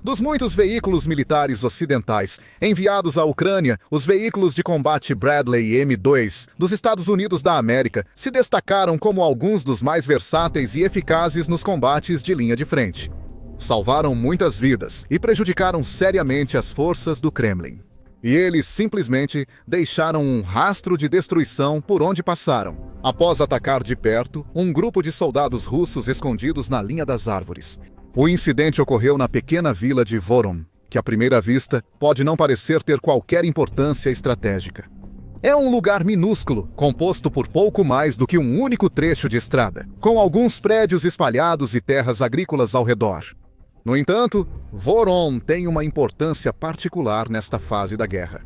Dos muitos veículos militares ocidentais enviados à Ucrânia, os veículos de combate Bradley M2 dos Estados Unidos da América se destacaram como alguns dos mais versáteis e eficazes nos combates de linha de frente. Salvaram muitas vidas e prejudicaram seriamente as forças do Kremlin. E eles simplesmente deixaram um rastro de destruição por onde passaram, após atacar de perto um grupo de soldados russos escondidos na linha das árvores. O incidente ocorreu na pequena vila de Voron, que à primeira vista pode não parecer ter qualquer importância estratégica. É um lugar minúsculo, composto por pouco mais do que um único trecho de estrada, com alguns prédios espalhados e terras agrícolas ao redor. No entanto, Voron tem uma importância particular nesta fase da guerra.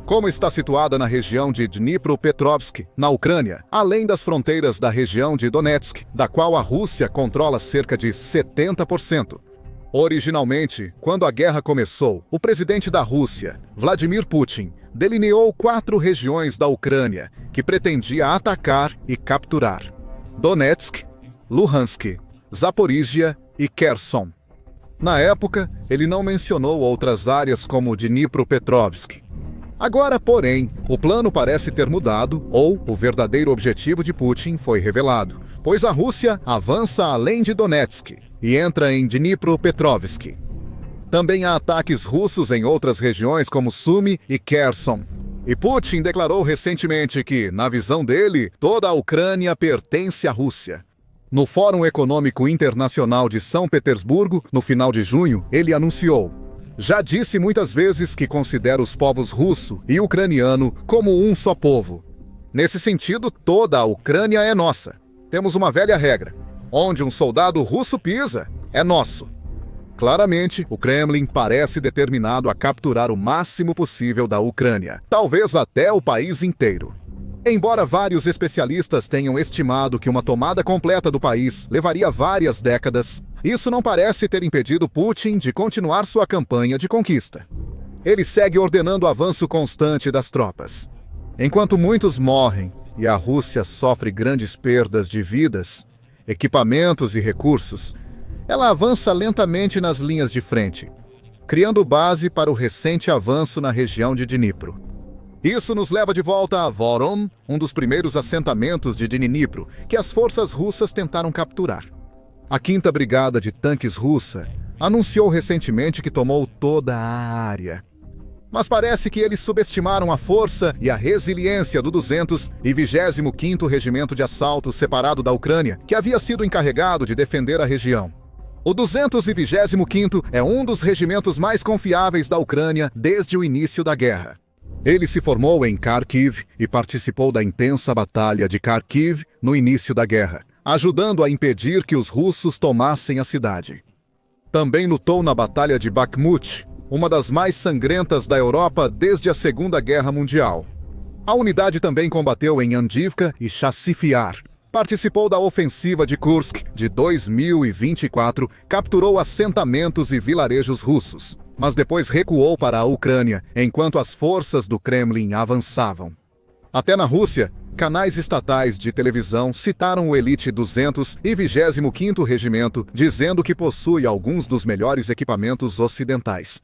Como está situada na região de Dnipropetrovsk, na Ucrânia, além das fronteiras da região de Donetsk, da qual a Rússia controla cerca de 70%. Originalmente, quando a guerra começou, o presidente da Rússia, Vladimir Putin, delineou 4 regiões da Ucrânia que pretendia atacar e capturar: Donetsk, Luhansk, Zaporíжia e Kherson. Na época, ele não mencionou outras áreas como Dnipropetrovsk. Agora, porém, o plano parece ter mudado ou o verdadeiro objetivo de Putin foi revelado, pois a Rússia avança além de Donetsk e entra em Dnipropetrovsk. Também há ataques russos em outras regiões como Sumy e Kherson. E Putin declarou recentemente que, na visão dele, toda a Ucrânia pertence à Rússia. No Fórum Econômico Internacional de São Petersburgo, no final de junho, ele anunciou: "Já disse muitas vezes que considero os povos russo e ucraniano como um só povo. Nesse sentido, toda a Ucrânia é nossa. Temos uma velha regra: onde um soldado russo pisa, é nosso." Claramente, o Kremlin parece determinado a capturar o máximo possível da Ucrânia, talvez até o país inteiro. Embora vários especialistas tenham estimado que uma tomada completa do país levaria várias décadas, isso não parece ter impedido Putin de continuar sua campanha de conquista. Ele segue ordenando o avanço constante das tropas. Enquanto muitos morrem e a Rússia sofre grandes perdas de vidas, equipamentos e recursos, ela avança lentamente nas linhas de frente, criando base para o recente avanço na região de Dnipro. Isso nos leva de volta a Voron, um dos primeiros assentamentos de Dnipro que as forças russas tentaram capturar. A 5ª Brigada de Tanques russa anunciou recentemente que tomou toda a área. Mas parece que eles subestimaram a força e a resiliência do 225º Regimento de Assalto separado da Ucrânia, que havia sido encarregado de defender a região. O 225º é um dos regimentos mais confiáveis da Ucrânia desde o início da guerra. Ele se formou em Kharkiv e participou da intensa batalha de Kharkiv no início da guerra, ajudando a impedir que os russos tomassem a cidade. Também lutou na Batalha de Bakhmut, uma das mais sangrentas da Europa desde a Segunda Guerra Mundial. A unidade também combateu em Avdiivka e Chassiv Yar. Participou da ofensiva de Kursk de 2024, capturou assentamentos e vilarejos russos, mas depois recuou para a Ucrânia, enquanto as forças do Kremlin avançavam. Até na Rússia, canais estatais de televisão citaram o Elite 225º Regimento, dizendo que possui alguns dos melhores equipamentos ocidentais.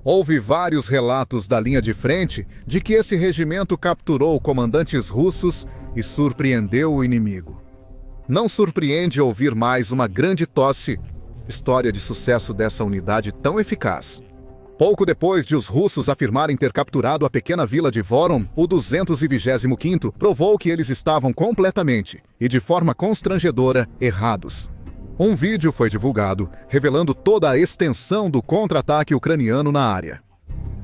Houve vários relatos da linha de frente de que esse regimento capturou comandantes russos e surpreendeu o inimigo. Não surpreende ouvir mais uma grande tosse, história de sucesso dessa unidade tão eficaz. Pouco depois de os russos afirmarem ter capturado a pequena vila de Voron, o 225º provou que eles estavam completamente, e de forma constrangedora, errados. Um vídeo foi divulgado, revelando toda a extensão do contra-ataque ucraniano na área.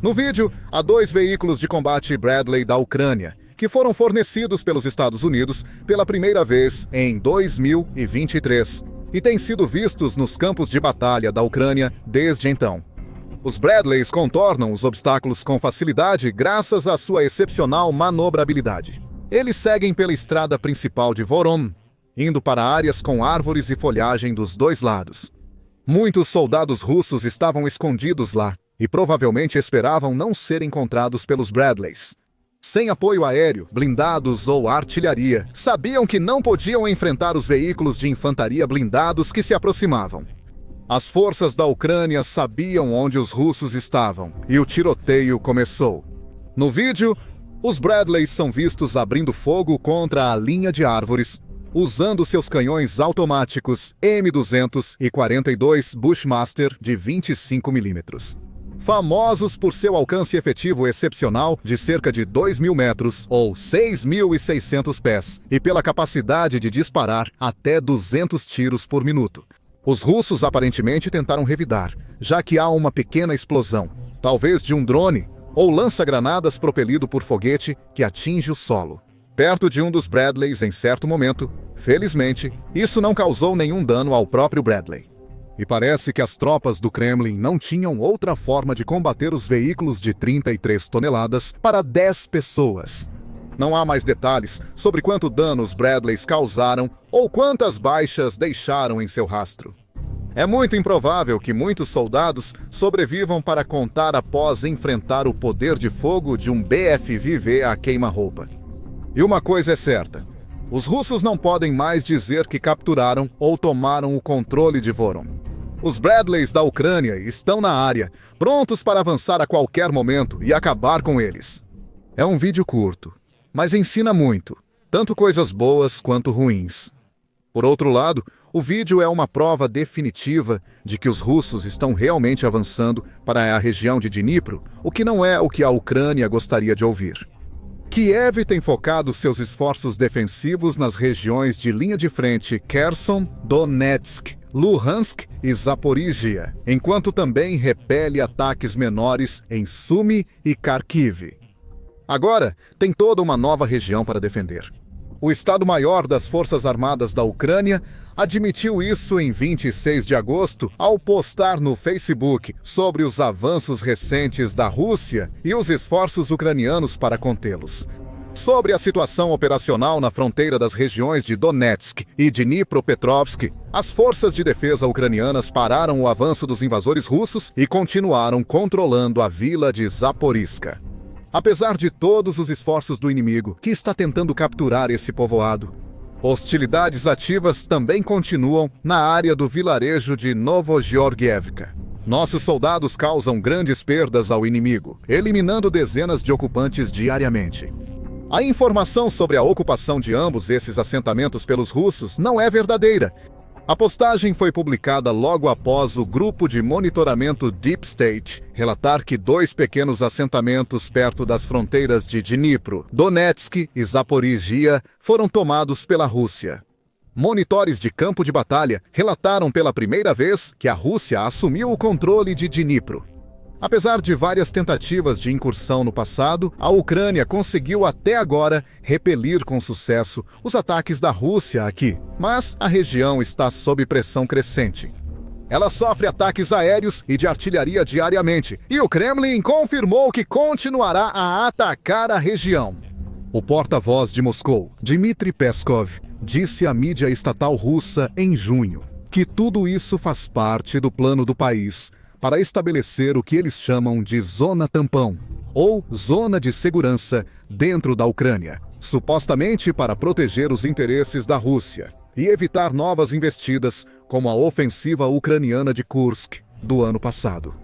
No vídeo, há 2 veículos de combate Bradley da Ucrânia, que foram fornecidos pelos Estados Unidos pela primeira vez em 2023, e têm sido vistos nos campos de batalha da Ucrânia desde então. Os Bradleys contornam os obstáculos com facilidade graças à sua excepcional manobrabilidade. Eles seguem pela estrada principal de Voron, indo para áreas com árvores e folhagem dos 2 lados. Muitos soldados russos estavam escondidos lá e provavelmente esperavam não ser encontrados pelos Bradleys. Sem apoio aéreo, blindados ou artilharia, sabiam que não podiam enfrentar os veículos de infantaria blindados que se aproximavam. As forças da Ucrânia sabiam onde os russos estavam e o tiroteio começou. No vídeo, os Bradleys são vistos abrindo fogo contra a linha de árvores, usando seus canhões automáticos M200 e 42 Bushmaster de 25 mm. Famosos por seu alcance efetivo excepcional de cerca de 2.000 metros ou 6.600 pés e pela capacidade de disparar até 200 tiros por minuto. Os russos aparentemente tentaram revidar, já que há uma pequena explosão, talvez de um drone ou lança-granadas propelido por foguete que atinge o solo, perto de um dos Bradleys em certo momento. Felizmente, isso não causou nenhum dano ao próprio Bradley. E parece que as tropas do Kremlin não tinham outra forma de combater os veículos de 33 toneladas para 10 pessoas. Não há mais detalhes sobre quanto dano os Bradleys causaram ou quantas baixas deixaram em seu rastro. É muito improvável que muitos soldados sobrevivam para contar após enfrentar o poder de fogo de um BFVV a queima-roupa. E uma coisa é certa: os russos não podem mais dizer que capturaram ou tomaram o controle de Voron. Os Bradleys da Ucrânia estão na área, prontos para avançar a qualquer momento e acabar com eles. É um vídeo curto, mas ensina muito, tanto coisas boas quanto ruins. Por outro lado, o vídeo é uma prova definitiva de que os russos estão realmente avançando para a região de Dnipro, o que não é o que a Ucrânia gostaria de ouvir. Kiev tem focado seus esforços defensivos nas regiões de linha de frente Kherson, Donetsk, Luhansk e Zaporizhia, enquanto também repele ataques menores em Sumy e Kharkiv. Agora, tem toda uma nova região para defender. O Estado-Maior das Forças Armadas da Ucrânia admitiu isso em 26 de agosto ao postar no Facebook sobre os avanços recentes da Rússia e os esforços ucranianos para contê-los. Sobre a situação operacional na fronteira das regiões de Donetsk e Dnipropetrovsk, as forças de defesa ucranianas pararam o avanço dos invasores russos e continuaram controlando a vila de Zaporizhzhia. Apesar de todos os esforços do inimigo, que está tentando capturar esse povoado, hostilidades ativas também continuam na área do vilarejo de Novogeorgievka. Nossos soldados causam grandes perdas ao inimigo, eliminando dezenas de ocupantes diariamente. A informação sobre a ocupação de ambos esses assentamentos pelos russos não é verdadeira. A postagem foi publicada logo após o grupo de monitoramento Deep State relatar que 2 pequenos assentamentos perto das fronteiras de Dnipro, Donetsk e Zaporizhzhia foram tomados pela Rússia. Monitores de campo de batalha relataram pela primeira vez que a Rússia assumiu o controle de Dnipro. Apesar de várias tentativas de incursão no passado, a Ucrânia conseguiu até agora repelir com sucesso os ataques da Rússia aqui, mas a região está sob pressão crescente. Ela sofre ataques aéreos e de artilharia diariamente, e o Kremlin confirmou que continuará a atacar a região. O porta-voz de Moscou, Dmitry Peskov, disse à mídia estatal russa em junho que tudo isso faz parte do plano do país para estabelecer o que eles chamam de zona tampão, ou zona de segurança dentro da Ucrânia, supostamente para proteger os interesses da Rússia e evitar novas investidas como a ofensiva ucraniana de Kursk do ano passado.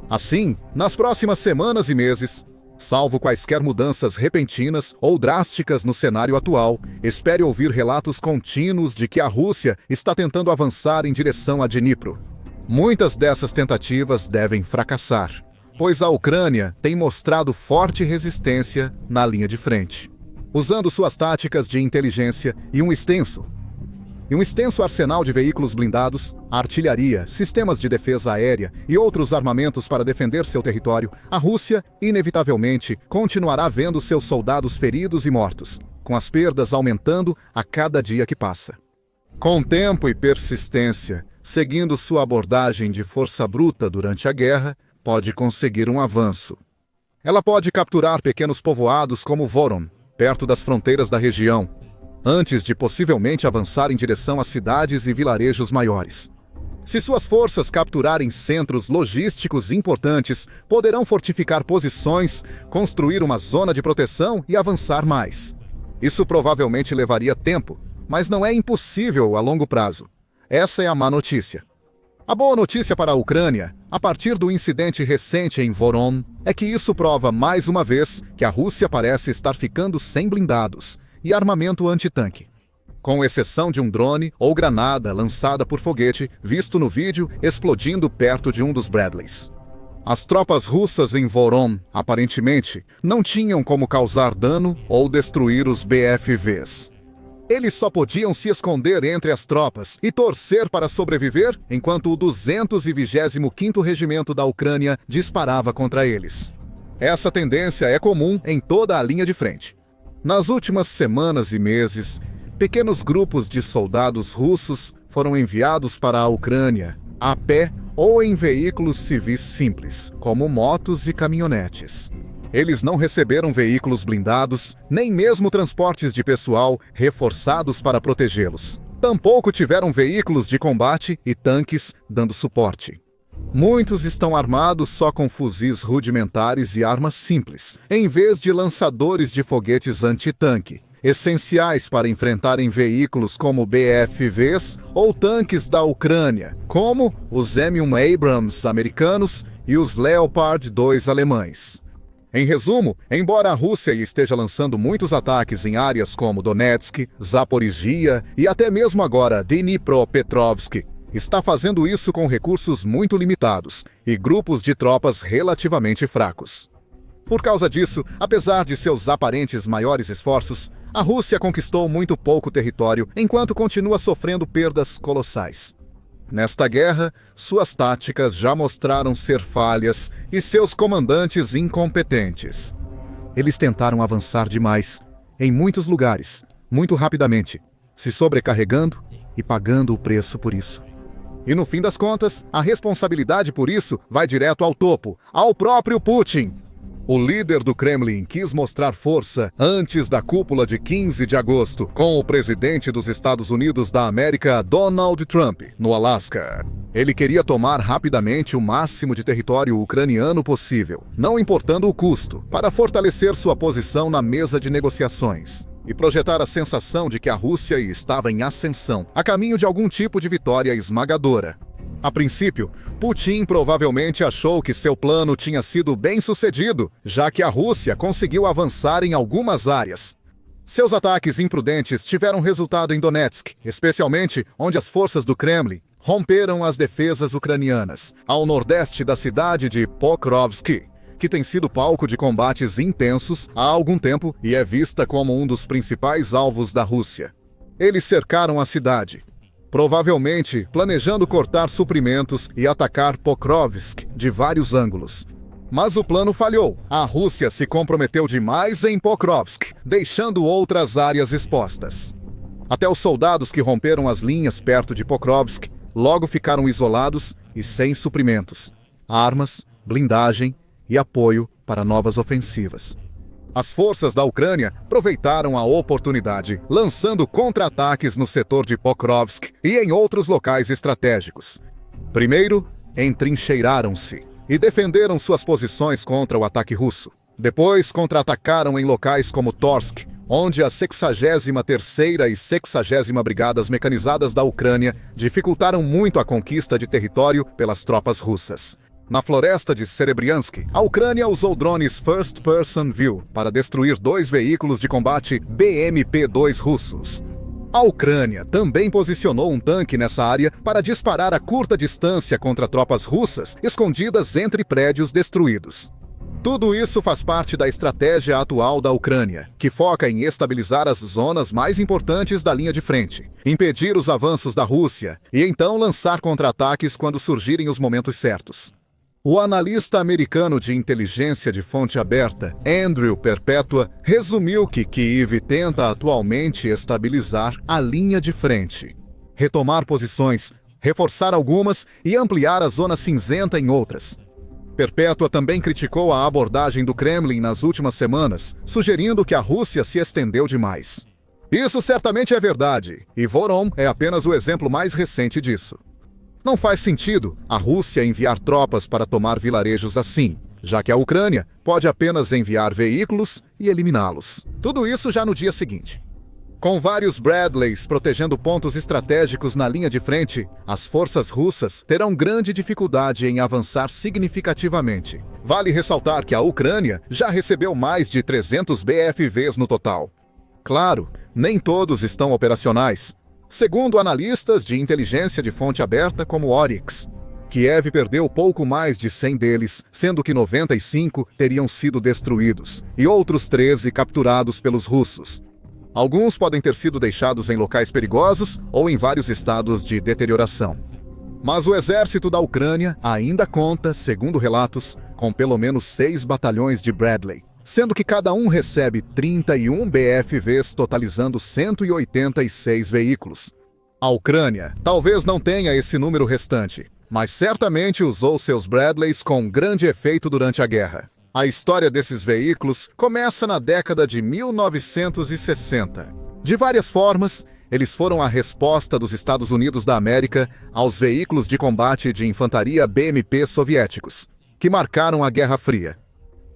Assim, nas próximas semanas e meses, salvo quaisquer mudanças repentinas ou drásticas no cenário atual, espere ouvir relatos contínuos de que a Rússia está tentando avançar em direção a Dnipro. Muitas dessas tentativas devem fracassar, pois a Ucrânia tem mostrado forte resistência na linha de frente, usando suas táticas de inteligência e um extenso arsenal de veículos blindados, artilharia, sistemas de defesa aérea e outros armamentos para defender seu território. A Rússia, inevitavelmente, continuará vendo seus soldados feridos e mortos, com as perdas aumentando a cada dia que passa. Com tempo e persistência, seguindo sua abordagem de força bruta durante a guerra, pode conseguir um avanço. Ela pode capturar pequenos povoados como Voron, perto das fronteiras da região, antes de possivelmente avançar em direção a cidades e vilarejos maiores. Se suas forças capturarem centros logísticos importantes, poderão fortificar posições, construir uma zona de proteção e avançar mais. Isso provavelmente levaria tempo, mas não é impossível a longo prazo. Essa é a má notícia. A boa notícia para a Ucrânia, a partir do incidente recente em Voron, é que isso prova mais uma vez que a Rússia parece estar ficando sem blindados e armamento antitanque. Com exceção de um drone ou granada lançada por foguete, visto no vídeo explodindo perto de um dos Bradleys. As tropas russas em Voron, aparentemente, não tinham como causar dano ou destruir os BFVs. Eles só podiam se esconder entre as tropas e torcer para sobreviver enquanto o 225º Regimento da Ucrânia disparava contra eles. Essa tendência é comum em toda a linha de frente. Nas últimas semanas e meses, pequenos grupos de soldados russos foram enviados para a Ucrânia, a pé ou em veículos civis simples, como motos e caminhonetes. Eles não receberam veículos blindados, nem mesmo transportes de pessoal reforçados para protegê-los. Tampouco tiveram veículos de combate e tanques dando suporte. Muitos estão armados só com fuzis rudimentares e armas simples, em vez de lançadores de foguetes antitanque, essenciais para enfrentarem veículos como BFVs ou tanques da Ucrânia, como os M1 Abrams americanos e os Leopard 2 alemães. Em resumo, embora a Rússia esteja lançando muitos ataques em áreas como Donetsk, Zaporizhia e até mesmo agora Dnipropetrovsk, está fazendo isso com recursos muito limitados e grupos de tropas relativamente fracos. Por causa disso, apesar de seus aparentes maiores esforços, a Rússia conquistou muito pouco território enquanto continua sofrendo perdas colossais. Nesta guerra, suas táticas já mostraram ser falhas e seus comandantes incompetentes. Eles tentaram avançar demais, em muitos lugares, muito rapidamente, se sobrecarregando e pagando o preço por isso. E no fim das contas, a responsabilidade por isso vai direto ao topo, ao próprio Putin. O líder do Kremlin quis mostrar força antes da cúpula de 15 de agosto com o presidente dos Estados Unidos da América, Donald Trump, no Alasca. Ele queria tomar rapidamente o máximo de território ucraniano possível, não importando o custo, para fortalecer sua posição na mesa de negociações e projetar a sensação de que a Rússia estava em ascensão, a caminho de algum tipo de vitória esmagadora. A princípio, Putin provavelmente achou que seu plano tinha sido bem-sucedido, já que a Rússia conseguiu avançar em algumas áreas. Seus ataques imprudentes tiveram resultado em Donetsk, especialmente onde as forças do Kremlin romperam as defesas ucranianas, ao nordeste da cidade de Pokrovsk, que tem sido palco de combates intensos há algum tempo e é vista como um dos principais alvos da Rússia. Eles cercaram a cidade, provavelmente planejando cortar suprimentos e atacar Pokrovsk de vários ângulos. Mas o plano falhou. A Rússia se comprometeu demais em Pokrovsk, deixando outras áreas expostas. Até os soldados que romperam as linhas perto de Pokrovsk logo ficaram isolados e sem suprimentos, armas, blindagem e apoio para novas ofensivas. As forças da Ucrânia aproveitaram a oportunidade, lançando contra-ataques no setor de Pokrovsk e em outros locais estratégicos. Primeiro, entrincheiraram-se e defenderam suas posições contra o ataque russo. Depois, contra-atacaram em locais como Torsk, onde a 63ª e 60ª Brigadas Mecanizadas da Ucrânia dificultaram muito a conquista de território pelas tropas russas. Na floresta de Serebriansk, a Ucrânia usou drones First Person View para destruir 2 veículos de combate BMP-2 russos. A Ucrânia também posicionou um tanque nessa área para disparar a curta distância contra tropas russas escondidas entre prédios destruídos. Tudo isso faz parte da estratégia atual da Ucrânia, que foca em estabilizar as zonas mais importantes da linha de frente, impedir os avanços da Rússia e então lançar contra-ataques quando surgirem os momentos certos. O analista americano de inteligência de fonte aberta, Andrew Perpetua, resumiu que Kyiv tenta atualmente estabilizar a linha de frente, retomar posições, reforçar algumas e ampliar a zona cinzenta em outras. Perpetua também criticou a abordagem do Kremlin nas últimas semanas, sugerindo que a Rússia se estendeu demais. Isso certamente é verdade, e Voron é apenas o exemplo mais recente disso. Não faz sentido a Rússia enviar tropas para tomar vilarejos assim, já que a Ucrânia pode apenas enviar veículos e eliminá-los. Tudo isso já no dia seguinte. Com vários Bradleys protegendo pontos estratégicos na linha de frente, as forças russas terão grande dificuldade em avançar significativamente. Vale ressaltar que a Ucrânia já recebeu mais de 300 BFVs no total. Claro, nem todos estão operacionais. Segundo analistas de inteligência de fonte aberta como Oryx, Kiev perdeu pouco mais de 100 deles, sendo que 95 teriam sido destruídos e outros 13 capturados pelos russos. Alguns podem ter sido deixados em locais perigosos ou em vários estados de deterioração. Mas o exército da Ucrânia ainda conta, segundo relatos, com pelo menos 6 batalhões de Bradley, sendo que cada um recebe 31 BFVs, totalizando 186 veículos. A Ucrânia talvez não tenha esse número restante, mas certamente usou seus Bradleys com grande efeito durante a guerra. A história desses veículos começa na década de 1960. De várias formas, eles foram a resposta dos Estados Unidos da América aos veículos de combate de infantaria BMP soviéticos, que marcaram a Guerra Fria.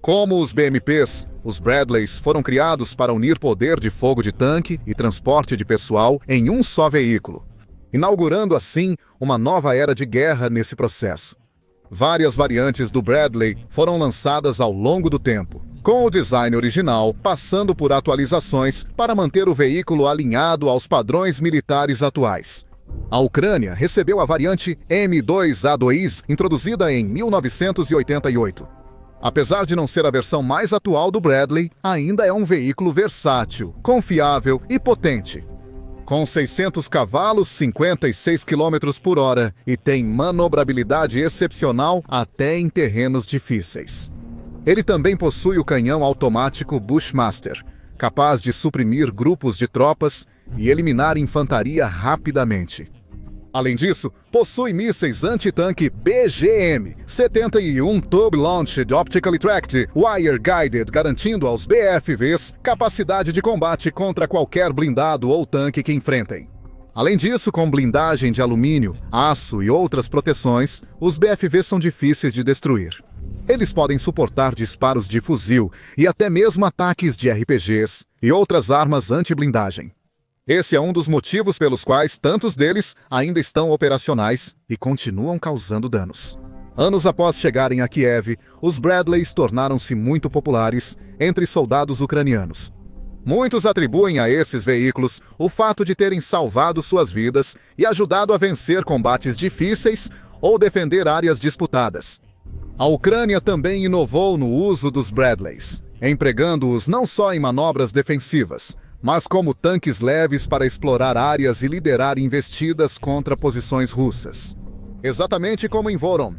Como os BMPs, os Bradleys foram criados para unir poder de fogo de tanque e transporte de pessoal em um só veículo, inaugurando assim uma nova era de guerra nesse processo. Várias variantes do Bradley foram lançadas ao longo do tempo, com o design original passando por atualizações para manter o veículo alinhado aos padrões militares atuais. A Ucrânia recebeu a variante M2A2, introduzida em 1988. Apesar de não ser a versão mais atual do Bradley, ainda é um veículo versátil, confiável e potente. Com 600 cavalos, 56 km por hora e tem manobrabilidade excepcional até em terrenos difíceis. Ele também possui o canhão automático Bushmaster, capaz de suprimir grupos de tropas e eliminar infantaria rapidamente. Além disso, possui mísseis anti-tanque BGM-71 Tube Launched Optically Tracked Wire Guided, garantindo aos BFVs capacidade de combate contra qualquer blindado ou tanque que enfrentem. Além disso, com blindagem de alumínio, aço e outras proteções, os BFVs são difíceis de destruir. Eles podem suportar disparos de fuzil e até mesmo ataques de RPGs e outras armas anti-blindagem. Esse é um dos motivos pelos quais tantos deles ainda estão operacionais e continuam causando danos. Anos após chegarem a Kiev, os Bradleys tornaram-se muito populares entre soldados ucranianos. Muitos atribuem a esses veículos o fato de terem salvado suas vidas e ajudado a vencer combates difíceis ou defender áreas disputadas. A Ucrânia também inovou no uso dos Bradleys, empregando-os não só em manobras defensivas, mas como tanques leves para explorar áreas e liderar investidas contra posições russas. Exatamente como em Voron.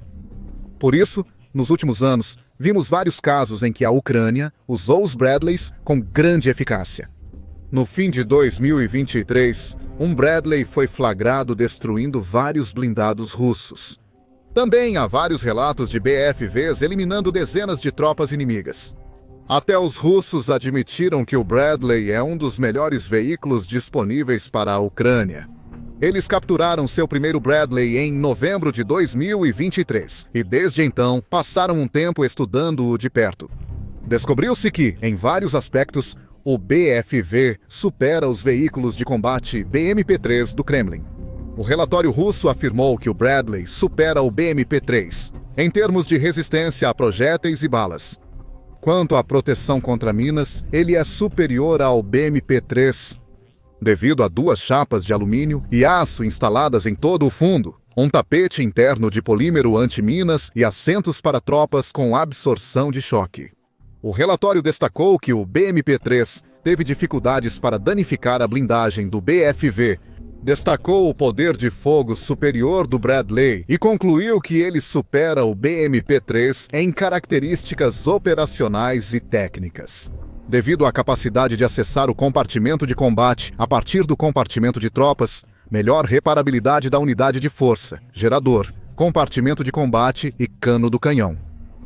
Por isso, nos últimos anos, vimos vários casos em que a Ucrânia usou os Bradleys com grande eficácia. No fim de 2023, um Bradley foi flagrado destruindo vários blindados russos. Também há vários relatos de BFVs eliminando dezenas de tropas inimigas. Até os russos admitiram que o Bradley é um dos melhores veículos disponíveis para a Ucrânia. Eles capturaram seu primeiro Bradley em novembro de 2023 e desde então passaram um tempo estudando-o de perto. Descobriu-se que, em vários aspectos, o BFV supera os veículos de combate BMP-3 do Kremlin. O relatório russo afirmou que o Bradley supera o BMP-3 em termos de resistência a projéteis e balas. Quanto à proteção contra minas, ele é superior ao BMP-3, devido a 2 chapas de alumínio e aço instaladas em todo o fundo, um tapete interno de polímero anti-minas e assentos para tropas com absorção de choque. O relatório destacou que o BMP-3 teve dificuldades para danificar a blindagem do BFV, destacou o poder de fogo superior do Bradley e concluiu que ele supera o BMP-3 em características operacionais e técnicas. Devido à capacidade de acessar o compartimento de combate a partir do compartimento de tropas, melhor reparabilidade da unidade de força, gerador, compartimento de combate e cano do canhão.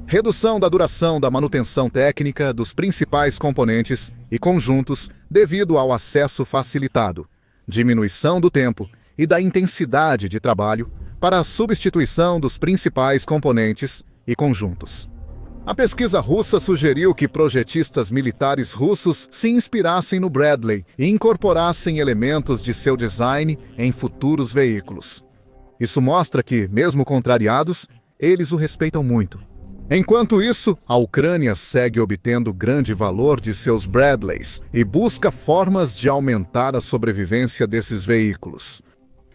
Redução da duração da manutenção técnica dos principais componentes e conjuntos devido ao acesso facilitado, diminuição do tempo e da intensidade de trabalho para a substituição dos principais componentes e conjuntos. A pesquisa russa sugeriu que projetistas militares russos se inspirassem no Bradley e incorporassem elementos de seu design em futuros veículos. Isso mostra que, mesmo contrariados, eles o respeitam muito. Enquanto isso, a Ucrânia segue obtendo grande valor de seus Bradleys e busca formas de aumentar a sobrevivência desses veículos,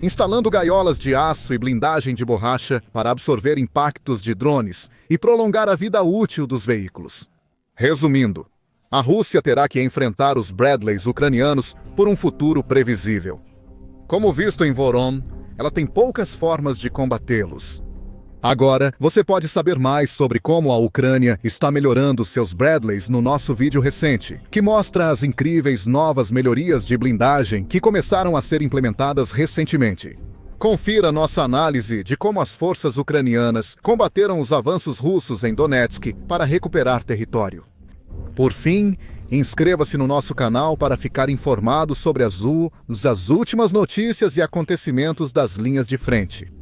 instalando gaiolas de aço e blindagem de borracha para absorver impactos de drones e prolongar a vida útil dos veículos. Resumindo, a Rússia terá que enfrentar os Bradleys ucranianos por um futuro previsível. Como visto em Voron, ela tem poucas formas de combatê-los. Agora, você pode saber mais sobre como a Ucrânia está melhorando seus Bradleys no nosso vídeo recente, que mostra as incríveis novas melhorias de blindagem que começaram a ser implementadas recentemente. Confira nossa análise de como as forças ucranianas combateram os avanços russos em Donetsk para recuperar território. Por fim, inscreva-se no nosso canal para ficar informado sobre as últimas notícias e acontecimentos das linhas de frente.